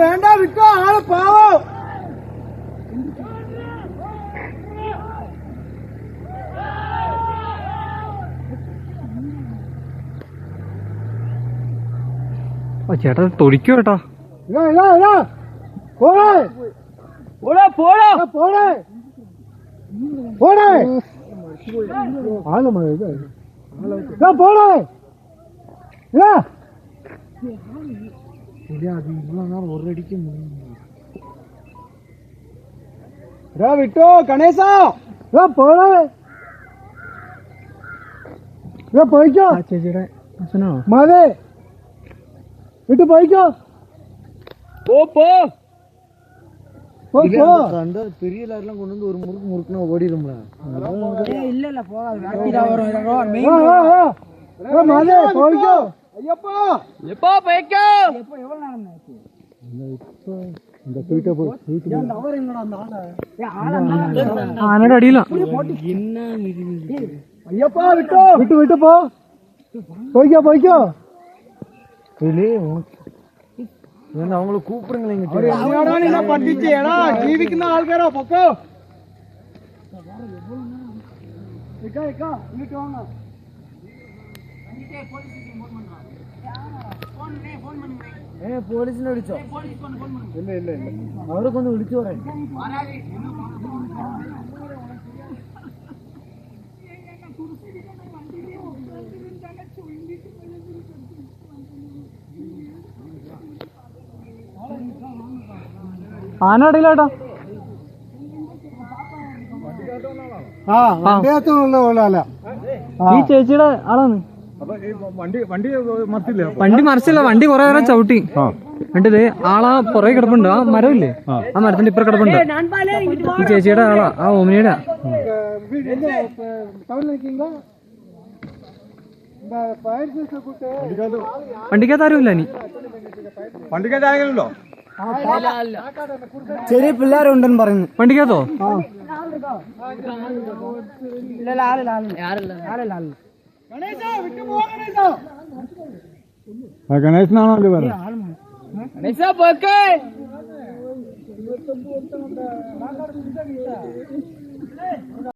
വേണ്ട വിട്ടോ ആള് പാവോ. ചേട്ടാ തൊടിക്കോ ചേട്ടാ. വിട്ടോ ഗണേശ പോയിക്കോ. ചേച്ചിയുടെ അച്ഛനാണോ? മതി വിട്ടു പോയിക്കോ. பெரிய லாரிலாம் கொண்டு வந்து ஒரு முறுக்கு முறுக்குனா ஓடிடும்ல. இல்ல போய்க்கோ. ஐயப்பா எப்பா போய்க்கோ. எப்போ எவ்வளவு நேரம் ஆச்சு? இந்த போய்ட்டோ போ. அவர் எங்கடா அந்த ஆளை? ആനയുടെ അടിയിലാ. ஐயப்பா விட்டோ விட்டு விட்டு போ. போய்க்கோ. அவங்கள கூப்பிடுங்களேங்க. பட்டுச்சு ஏடா ஜீவிக்குன்னா ஆள் பேரா பொக்கோ. പോലീസിനെ വിളിച്ചോ? ഇല്ല അവരൊക്കെ ഒന്ന് വിളിച്ചു പറയാം. ആനടിയിലാട്ടാ. ഈ ചേച്ചിയുടെ ആളാണ്. വണ്ടി മറിച്ചില്ല, വണ്ടി കുറെ നേരം ചവിട്ടി. എന്നിട്ട് ആളാ പുറകെ കിടപ്പുണ്ട്. ആ മരമില്ലേ, ആ മരത്തിന്റെ ഇപ്പുറം കിടപ്പുണ്ട്. ഈ ചേച്ചിയുടെ ആളാ, ആ ഓമിനിയുടെ. വണ്ടിക്കകത്ത് ആരുമില്ല. ഇനി വണ്ടിക്കകത്ത് ആരെങ്കിലുണ്ടോ? ചെറിയ പിള്ളേരുണ്ടെന്ന് പറഞ്ഞു. വണ്ടിക്കകത്തോ? ഗണേശനാണോ പറയാ?